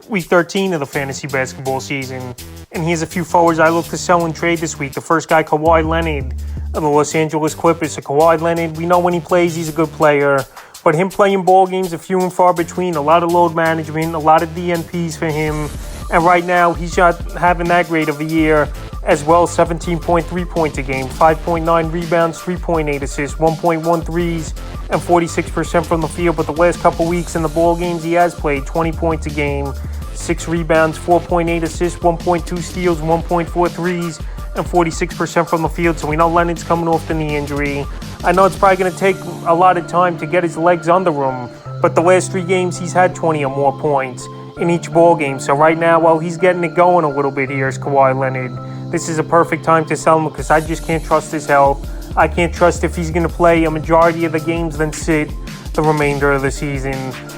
week 13 of the fantasy basketball season. And here's a few forwards I look to sell and trade this week. The first guy, Kawhi Leonard of the Los Angeles Clippers. So Kawhi Leonard, we know when he plays, he's a good player. But him playing ball games are few and far between. A lot of load management, a lot of DNPs for him. And right now, he's not having that great of a year as well. 17.3 points a game, 5.9 rebounds, 3.8 assists, 1.1 threes, and 46% from the field. But the last couple weeks in the ball games he has played, 20 points a game, 6 rebounds, 4.8 assists, 1.2 steals, 1.4 threes, and 46% from the field. So we know Leonard's coming off the knee injury. I know it's probably going to take a lot of time to get his legs under him, but the last 3 games he's had 20 or more points in each ball game. So right now, while he's getting it going a little bit here is Kawhi Leonard. This is a perfect time to sell him because I just can't trust his health. I can't trust if he's going to play a majority of the games then sit the remainder of the season.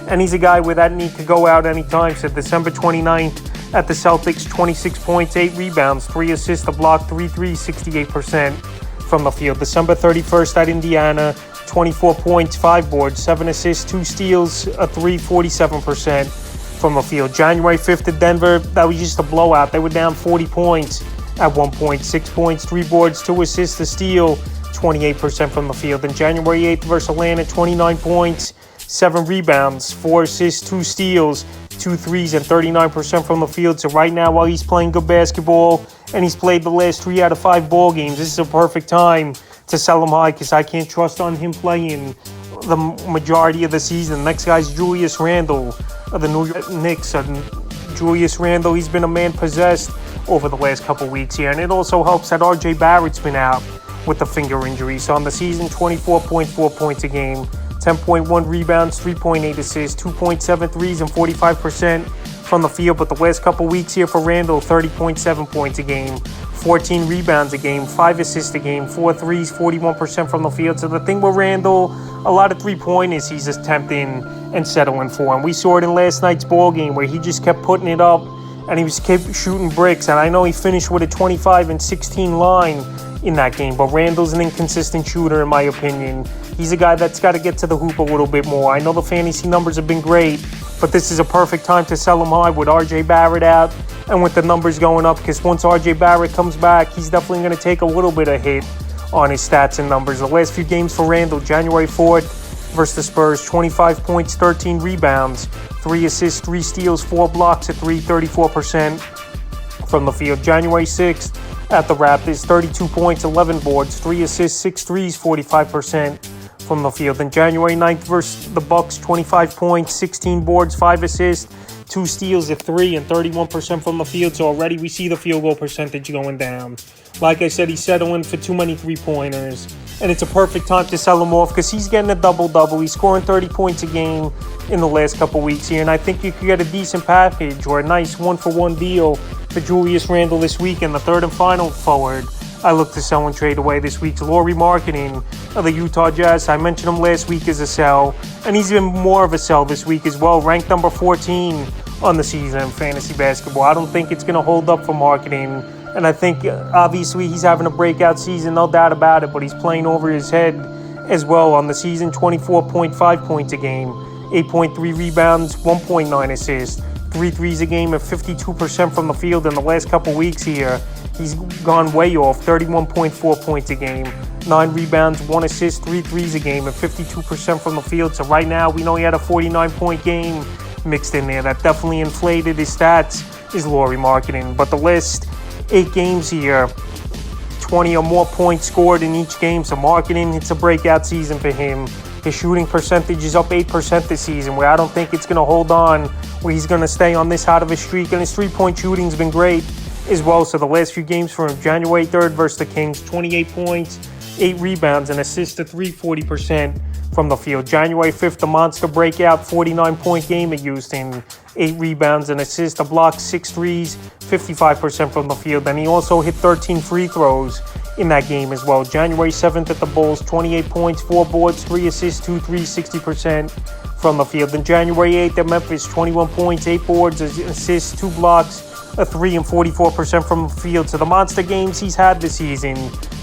And he's a guy where that need to go out anytime. So December 29th at the Celtics, 26 points, 8 rebounds, 3 assists, a block, 3 threes, 68% from the field. December 31st at Indiana, 24 points, 5 boards, 7 assists, 2 steals, a 3, 47% from the field. January 5th at Denver, that was just a blowout. They were down 40 points at one point. 6 points, 3 boards, 2 assists, a steal, 28% from the field. And January 8th versus Atlanta, 29 points, 7 rebounds, 4 assists, 2 steals, 2 threes, and 39% from the field. So right now, while he's playing good basketball and he's played the last 3 out of 5 ball games, this is a perfect time to sell him high because I can't trust on him playing the majority of the season. Next guy's Julius Randle of the New York Knicks. Julius Randle, he's been a man possessed over the last couple weeks here. And it also helps that R.J. Barrett's been out with the finger injury. So on the season, 24.4 points a game, 10.1 rebounds, 3.8 assists, 2.7 threes, and 45% from the field. But the last couple weeks here for Randle, 30.7 points a game, 14 rebounds a game, 5 assists a game, 4 threes, 41% from the field. So the thing with Randle, a lot of three-pointers he's attempting and settling for. And we saw it in last night's ball game where he just kept putting it up and he was kept shooting bricks. And I know he finished with a 25 and 16 line in that game, but Randle's an inconsistent shooter in my opinion. He's a guy that's got to get to the hoop a little bit more. I know the fantasy numbers have been great, but this is a perfect time to sell him high with R.J. Barrett out and with the numbers going up, because once R.J. Barrett comes back, he's definitely going to take a little bit of hit on his stats and numbers. The last few games for Randle, January 4th versus the Spurs, 25 points, 13 rebounds, 3 assists, 3 steals, 4 blocks, a 3, 34% from the field. January 6th at the Raptors, 32 points, 11 boards, 3 assists, 6 threes, 45% from the field. Then January 9th versus the Bucks, 25 points, 16 boards, 5 assists, 2 steals, a 3, and 31% from the field. So already we see the field goal percentage going down. Like I said, he's settling for too many three-pointers. And it's a perfect time to sell him off because he's getting a double-double. He's scoring 30 points a game in the last couple weeks here. And I think you could get a decent package or a nice one-for-one deal for Julius Randle this week. And the third and final forward I look to sell and trade away this week's Lauri Markkanen of the Utah Jazz. I mentioned him last week as a sell, and he's even more of a sell this week as well. Ranked number 14 on the season in fantasy basketball. I don't think it's going to hold up for Markkanen. And I think, obviously, he's having a breakout season, no doubt about it, but he's playing over his head as well on the season. 24.5 points a game, 8.3 rebounds, 1.9 assists, 3 threes a game, and 52% from the field. In the last couple weeks here, he's gone way off, 31.4 points a game, 9 rebounds, 1 assist, 3 threes a game, and 52% from the field. So right now, we know he had a 49-point game mixed in there. That definitely inflated his stats, is Lauri Markkanen. But the last 8 games here, 20 or more points scored in each game. So Markkanen, it's a breakout season for him. His shooting percentage is up 8% this season, where I don't think it's going to hold on, where he's going to stay on this hot of a streak. And his three-point shooting's been great as well. So the last few games for him, January 3rd versus the Kings, 28 points, 8 rebounds, and assists to 40% from the field. January 5th, the monster breakout, 49-point game at Houston, 8 rebounds, and assists, a block, 6 threes, 55% from the field. And he also hit 13 free throws in that game as well. January 7th at the Bulls, 28 points, 4 boards, 3 assists, 2 threes, 60% from the field. Then January 8th at Memphis, 21 points, 8 boards, assists, 2 blocks, a 3, and 44% from the field. So the monster games he's had this season,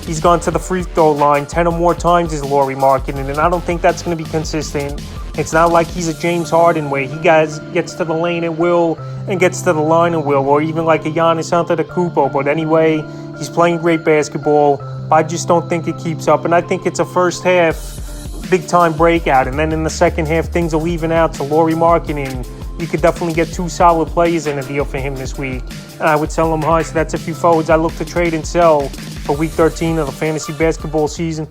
he's gone to the free throw line 10 or more times as Lauri Markkanen, and I don't think that's going to be consistent. It's not like he's a James Harden where he gets to the lane at will and gets to the line and will, or even like a Giannis Antetokounmpo. But anyway, he's playing great basketball. I just don't think it keeps up, and I think it's a first half big-time breakout, and then in the second half, things will even out. So Lauri Markkanen, you could definitely get 2 solid players in a deal for him this week. And I would sell him high, so that's a few forwards I look to trade and sell for Week 13 of the fantasy basketball season.